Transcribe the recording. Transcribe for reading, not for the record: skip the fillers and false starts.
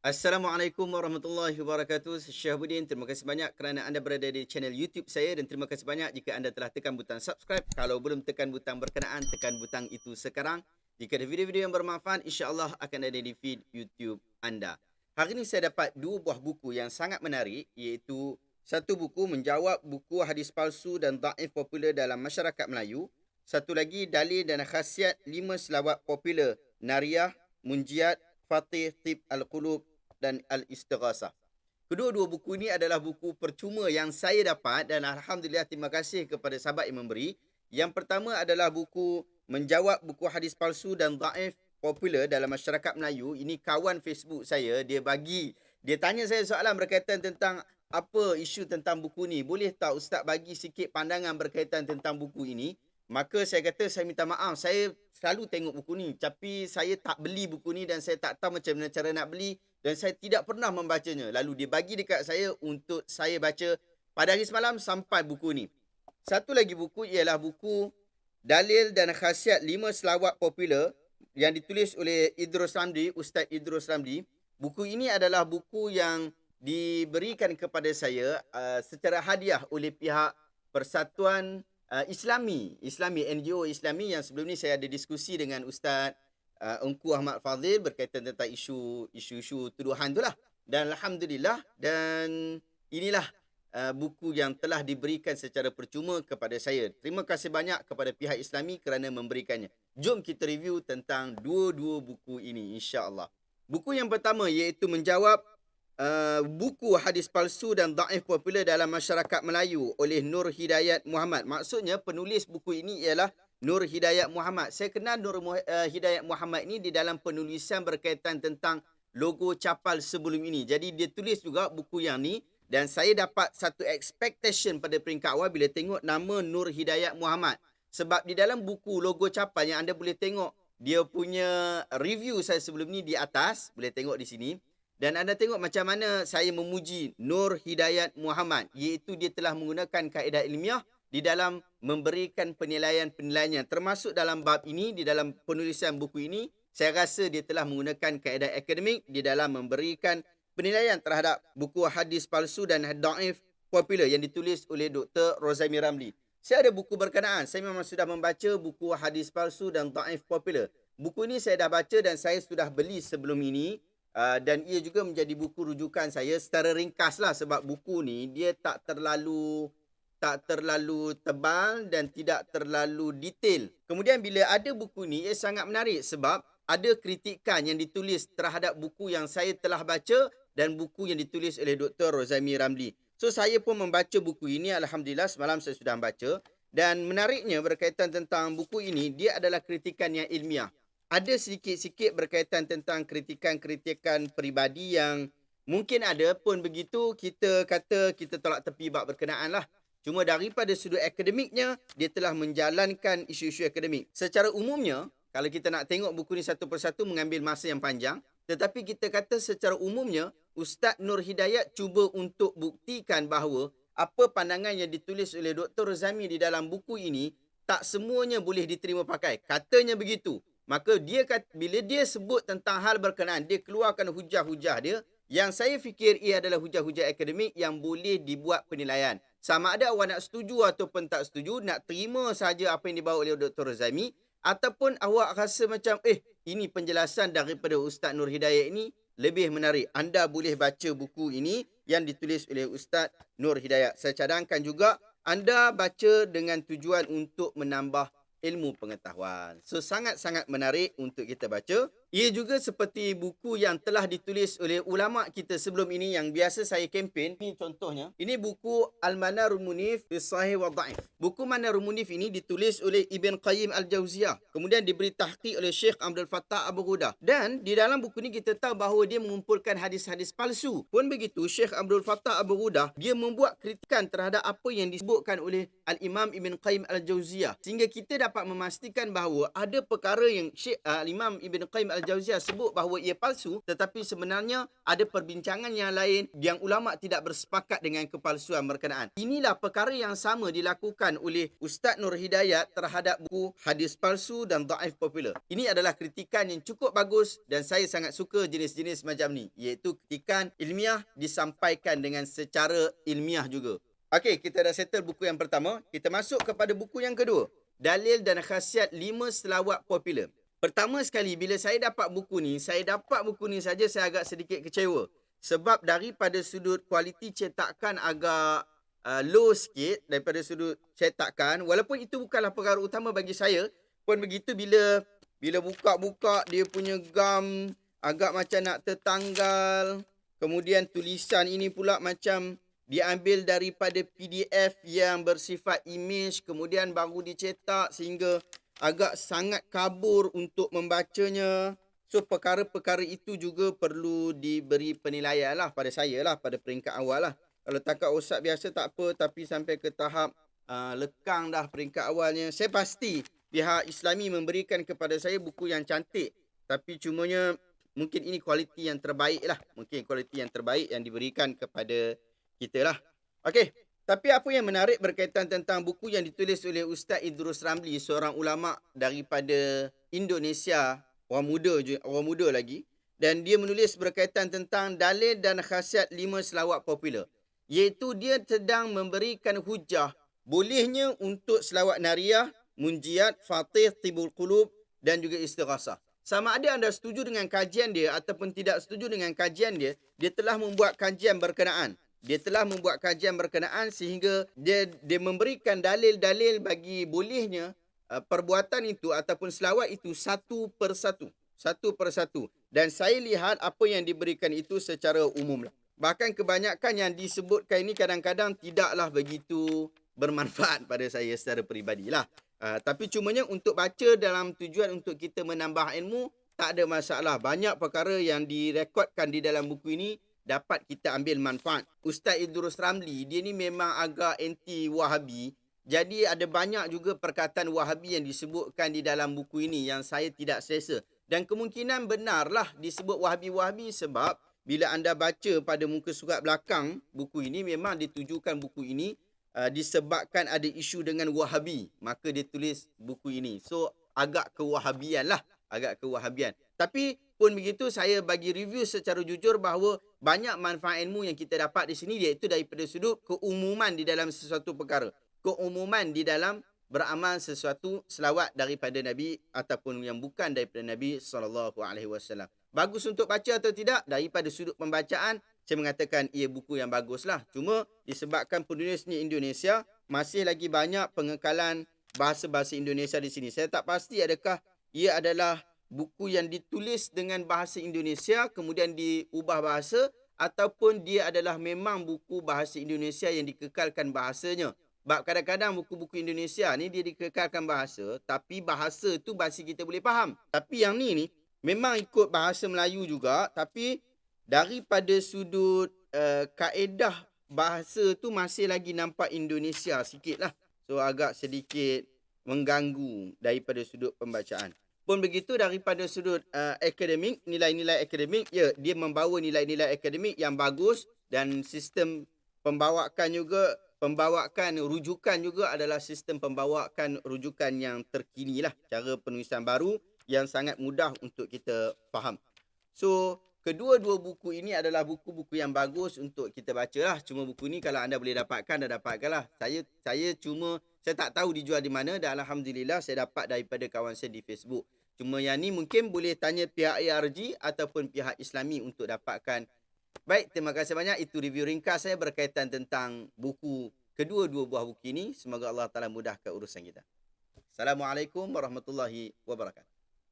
Assalamualaikum warahmatullahi wabarakatuh. Syahabuddin, terima kasih banyak kerana anda berada di channel YouTube saya dan terima kasih banyak jika anda telah tekan butang subscribe. Kalau belum tekan butang berkenaan, tekan butang itu sekarang. Jika ada video-video yang bermanfaat, insya-Allah akan ada di feed YouTube anda. Hari ini saya dapat dua buah buku yang sangat menarik, iaitu satu buku menjawab buku hadis palsu dan dhaif popular dalam masyarakat Melayu. Satu lagi dalil dan khasiat 5 selawat popular Nariyah, Munjiat, Fatih, Tib Al-Qulub dan Al-Istighasah. Kedua-dua buku ini adalah buku percuma yang saya dapat dan Alhamdulillah terima kasih kepada sahabat yang memberi. Yang pertama adalah buku menjawab buku hadis palsu dan dhaif popular dalam masyarakat Melayu. Ini kawan Facebook saya, dia tanya saya soalan berkaitan tentang apa isu tentang buku ni. Boleh tak Ustaz bagi sikit pandangan berkaitan tentang buku ini? Maka saya kata saya minta maaf, saya selalu tengok buku ni tapi saya tak beli buku ni dan saya tak tahu macam mana cara nak beli dan saya tidak pernah membacanya. Lalu dia bagi dekat saya untuk saya baca pada hari semalam sampai buku ni. Satu lagi buku ialah buku Dalil dan Khasiat 5 Selawat Popular yang ditulis oleh Idrus Ramli, Ustaz Idrus Ramli. Buku ini adalah buku yang diberikan kepada saya secara hadiah oleh pihak Persatuan Islami NGO Islami yang sebelum ni saya ada diskusi dengan Ustaz Engku Ahmad Fadhil berkaitan tentang isu tuduhan itulah. Dan alhamdulillah dan inilah buku yang telah diberikan secara percuma kepada saya. Terima kasih banyak kepada pihak Islami kerana memberikannya. Jom kita review tentang dua-dua buku ini insya-Allah. Buku yang pertama iaitu menjawab buku hadis palsu dan dhaif popular dalam masyarakat Melayu oleh Nur Hidayat Muhammad. Maksudnya penulis buku ini ialah Nur Hidayat Muhammad. Saya kenal Hidayat Muhammad ini di dalam penulisan berkaitan tentang logo capal sebelum ini. Jadi dia tulis juga buku yang ni dan saya dapat satu expectation pada peringkat awal bila tengok nama Nur Hidayat Muhammad. Sebab di dalam buku logo capal yang anda boleh tengok dia punya review saya sebelum ni di atas, boleh tengok di sini. Dan anda tengok macam mana saya memuji Nur Hidayat Muhammad, iaitu dia telah menggunakan kaedah ilmiah di dalam memberikan penilaian-penilaiannya. Termasuk dalam bab ini, di dalam penulisan buku ini, saya rasa dia telah menggunakan kaedah akademik di dalam memberikan penilaian terhadap buku hadis palsu dan dhaif popular yang ditulis oleh Dr. Rozaimi Ramli. Saya ada buku berkenaan. Saya memang sudah membaca buku hadis palsu dan dhaif popular. Buku ini saya dah baca dan saya sudah beli sebelum ini. Dan ia juga menjadi buku rujukan saya secara ringkas lah sebab buku ni dia tak terlalu tebal dan tidak terlalu detail. Kemudian bila ada buku ni ia sangat menarik sebab ada kritikan yang ditulis terhadap buku yang saya telah baca dan buku yang ditulis oleh Dr. Rozaimi Ramli. So saya pun membaca buku ini, alhamdulillah semalam saya sudah baca dan menariknya berkaitan tentang buku ini dia adalah kritikan yang ilmiah. Ada sedikit-sikit berkaitan tentang kritikan-kritikan peribadi yang mungkin ada pun begitu kita kata kita tolak tepi bab berkenaan lah. Cuma daripada sudut akademiknya, dia telah menjalankan isu-isu akademik. Secara umumnya, kalau kita nak tengok buku ni satu persatu mengambil masa yang panjang, tetapi kita kata secara umumnya, Ustaz Nur Hidayat cuba untuk buktikan bahawa apa pandangan yang ditulis oleh Dr. Rozaimi di dalam buku ini, tak semuanya boleh diterima pakai. Katanya begitu. Maka dia bila dia sebut tentang hal berkenaan, dia keluarkan hujah-hujah dia yang saya fikir ia adalah hujah-hujah akademik yang boleh dibuat penilaian. Sama ada awak nak setuju ataupun tak setuju, nak terima saja apa yang dibawa oleh Dr. Rozaimi ataupun awak rasa macam ini penjelasan daripada Ustaz Nur Hidayat ini lebih menarik. Anda boleh baca buku ini yang ditulis oleh Ustaz Nur Hidayat. Saya cadangkan juga anda baca dengan tujuan untuk menambah ilmu pengetahuan. So sangat-sangat menarik untuk kita baca. Ia juga seperti buku yang telah ditulis oleh ulama kita sebelum ini yang biasa saya kempen. Ini contohnya. Ini buku Al-Manarul Munif fi Sahih wa Dhaif. Buku Manarul Munif ini ditulis oleh Ibn Qayyim Al-Jauziyah. Kemudian diberi tahqiq oleh Syekh Abdul Fattah Abu Ghudah. Dan di dalam buku ini kita tahu bahawa dia mengumpulkan hadis-hadis palsu. Pun begitu Syekh Abdul Fattah Abu Ghudah dia membuat kritikan terhadap apa yang disebutkan oleh Al-Imam Ibn Qayyim Al-Jauziyah. Sehingga kita dapat memastikan bahawa ada perkara yang Syekh Al-Imam Ibn Qayyim Al-Jauziyah Al-Jauziyah sebut bahawa ia palsu, tetapi sebenarnya ada perbincangan yang lain yang ulama tidak bersepakat dengan kepalsuan berkenaan. Inilah perkara yang sama dilakukan oleh Ustaz Nur Hidayat terhadap buku Hadis Palsu dan Dhaif Popular. Ini adalah kritikan yang cukup bagus dan saya sangat suka jenis-jenis macam ni, iaitu kritikan ilmiah disampaikan dengan secara ilmiah juga. Okey, kita dah settle buku yang pertama. Kita masuk kepada buku yang kedua. Dalil dan khasiat 5 selawat popular. Pertama sekali, bila saya dapat buku ni saja saya agak sedikit kecewa. Sebab daripada sudut kualiti cetakan agak low sikit daripada sudut cetakan. Walaupun itu bukanlah perkara utama bagi saya. Pun begitu, bila buka-buka dia punya gam agak macam nak tertanggal. Kemudian tulisan ini pula macam diambil daripada PDF yang bersifat image, kemudian baru dicetak sehingga agak sangat kabur untuk membacanya. So perkara-perkara itu juga perlu diberi penilaian lah pada saya lah, pada peringkat awal lah. Kalau takat Ustaz biasa tak apa, tapi sampai ke tahap lekang dah peringkat awalnya. Saya pasti pihak Islami memberikan kepada saya buku yang cantik, tapi cumanya mungkin ini kualiti yang terbaik lah. Mungkin kualiti yang terbaik yang diberikan kepada kita lah. Okey, tapi apa yang menarik berkaitan tentang buku yang ditulis oleh Ustaz Idrus Ramli, seorang ulama daripada Indonesia, orang muda lagi, dan dia menulis berkaitan tentang dalil dan khasiat 5 selawat popular, iaitu dia sedang memberikan hujah bolehnya untuk selawat nariyah, munjiat, fatih, tibul qulub dan juga istighasah. Sama ada anda setuju dengan kajian dia ataupun tidak setuju dengan kajian dia, dia telah membuat kajian berkenaan. Sehingga dia memberikan dalil-dalil bagi bolehnya perbuatan itu ataupun selawat itu satu persatu. Dan saya lihat apa yang diberikan itu secara umum lah. Bahkan kebanyakan yang disebutkan ini kadang-kadang tidaklah begitu bermanfaat pada saya secara peribadi lah. Tapi cumanya untuk baca dalam tujuan untuk kita menambah ilmu, tak ada masalah. Banyak perkara yang direkodkan di dalam buku ini dapat kita ambil manfaat. Ustaz Idrus Ramli, dia ni memang agak anti Wahabi. Jadi ada banyak juga perkataan Wahabi yang disebutkan di dalam buku ini yang saya tidak selesa. Dan kemungkinan benarlah disebut Wahabi-Wahabi sebab bila anda baca pada muka surat belakang buku ini, memang ditujukan buku ini disebabkan ada isu dengan Wahabi. Maka dia tulis buku ini. So agak kewahabian lah. Tapi pun begitu, saya bagi review secara jujur bahawa banyak manfaat ilmu yang kita dapat di sini, iaitu daripada sudut keumuman di dalam sesuatu perkara. Keumuman di dalam beramal sesuatu selawat daripada Nabi ataupun yang bukan daripada Nabi SAW. Bagus untuk baca atau tidak? Daripada sudut pembacaan, saya mengatakan ia buku yang bagus lah. Cuma disebabkan penulisnya Indonesia, masih lagi banyak pengekalan bahasa-bahasa Indonesia di sini. Saya tak pasti adakah ia adalah buku yang ditulis dengan bahasa Indonesia kemudian diubah bahasa, ataupun dia adalah memang buku bahasa Indonesia yang dikekalkan bahasanya. Sebab kadang-kadang buku-buku Indonesia ni dia dikekalkan bahasa, tapi bahasa tu bahasa kita boleh faham. Tapi yang ni memang ikut bahasa Melayu juga, tapi daripada sudut kaedah bahasa tu masih lagi nampak Indonesia sikit lah. So agak sedikit mengganggu daripada sudut pembacaan. Pun begitu daripada sudut akademik, nilai-nilai akademik, ya, dia membawa nilai-nilai akademik yang bagus, dan sistem pembawakan rujukan juga adalah sistem pembawakan rujukan yang terkini lah. Cara penulisan baru yang sangat mudah untuk kita faham. So kedua-dua buku ini adalah buku-buku yang bagus untuk kita baca lah. Cuma buku ni kalau anda boleh dapatkan, dah dapatkan lah. Saya tak tahu dijual di mana, dan alhamdulillah saya dapat daripada kawan saya di Facebook. Cuma yang ni mungkin boleh tanya pihak ARG ataupun pihak Islami untuk dapatkan. Baik, terima kasih banyak. Itu review ringkas saya berkaitan tentang buku, kedua-dua buah buku ini. Semoga Allah Ta'ala mudahkan urusan kita. Assalamualaikum warahmatullahi wabarakatuh.